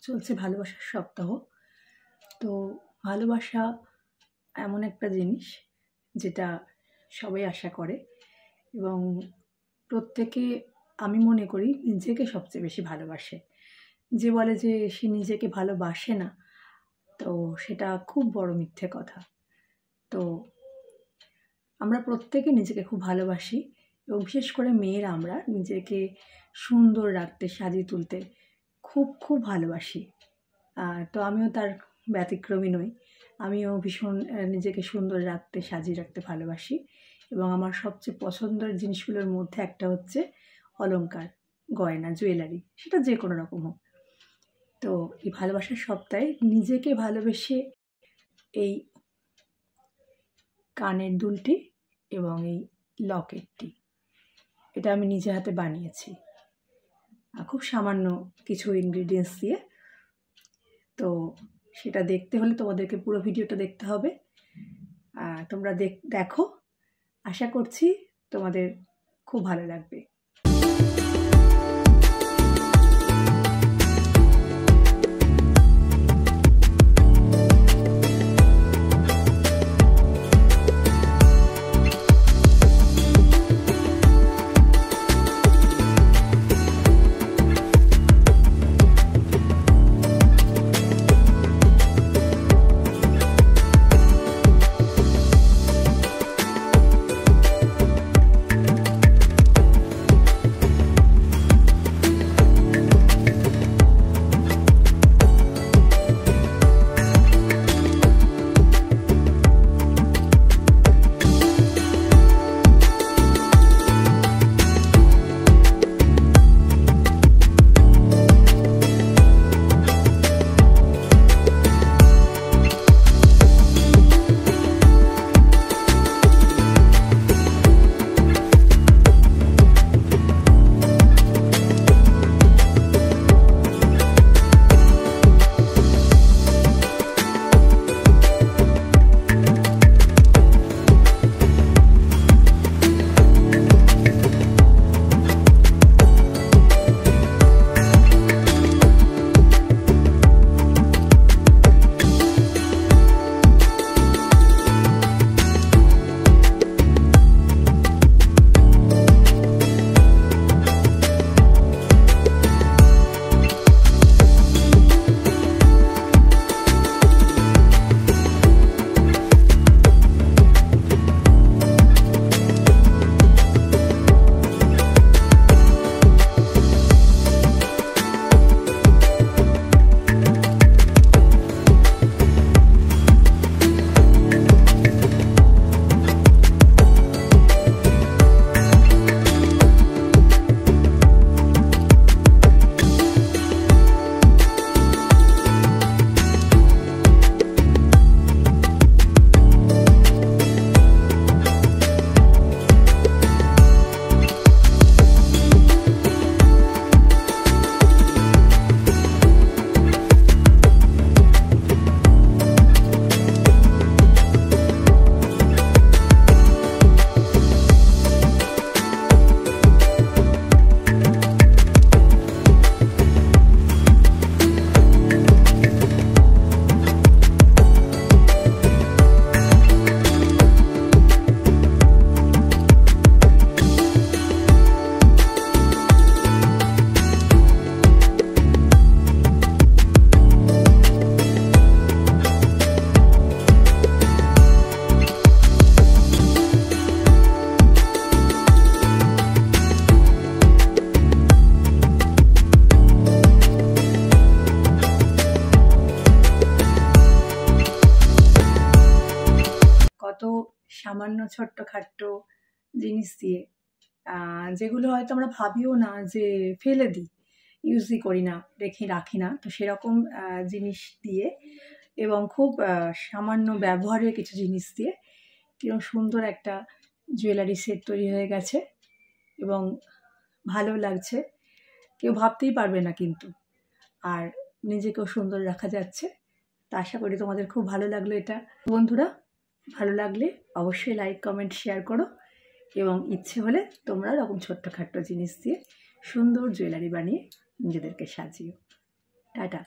চলছে ভালোবাসার সপ্তাহ। তো ভালোবাসা এমন একটা জিনিস যেটা সবাই আশা করে এবং প্রত্যেকে, আমি মনে করি, নিজেকে সবচেয়ে বেশি ভালোবাসে। যে বলে যে সে নিজেকে ভালোবাসে না, তো সেটা খুব বড় মিথ্যে কথা। তো আমরা প্রত্যেকে নিজেকে খুব ভালোবাসি এবং বিশেষ করে মেয়েরা আমরা নিজেকে সুন্দর রাখতে, সাজিয়ে তুলতে খুব খুব ভালোবাসি। তো আমিও তার ব্যতিক্রমী নই। আমিও ভীষণ নিজেকে সুন্দর রাখতে, সাজিয়ে রাখতে ভালোবাসি এবং আমার সবচেয়ে পছন্দের জিনিসগুলোর মধ্যে একটা হচ্ছে অলংকার, গয়না, জুয়েলারি, সেটা যে কোনো রকম হোক। তো এই ভালোবাসার সপ্তাহে নিজেকে ভালোবেসে এই কানের দুলটি এবং এই লকেটটি, এটা আমি নিজে হাতে বানিয়েছি খুব সামান্য কিছু ইনগ্রিডিয়েন্টস দিয়ে। তো সেটা দেখতে হলে তোমাদেরকে পুরো ভিডিওটা দেখতে হবে। তোমরা দেখো, আশা করছি তোমাদের খুব ভালো লাগবে। সামান্য ছোট্টখাট্ট জিনিস দিয়ে, যেগুলো হয়তো আমরা ভাবিও না যে ফেলে দিই, ইউজই করি না, রাখি না, তো সেরকম জিনিস দিয়ে এবং খুব সামান্য ব্যবহারের কিছু জিনিস দিয়ে কিরকম সুন্দর একটা জুয়েলারি সেট তৈরি হয়ে গেছে এবং ভালো লাগছে। কেউ ভাবতেই পারবে না কিন্তু, আর নিজেকেও সুন্দর রাখা যাচ্ছে। তা আশা করি তোমাদের খুব ভালো লাগলো এটা। বন্ধুরা, ভালো লাগলে অবশ্যই লাইক, কমেন্ট, শেয়ার করো এবং ইচ্ছে হলে তোমরা এরকম ছোট্টখাট্ট জিনিস দিয়ে সুন্দর জুয়েলারি বানিয়ে নিজেদেরকে সাজিও। টাটা।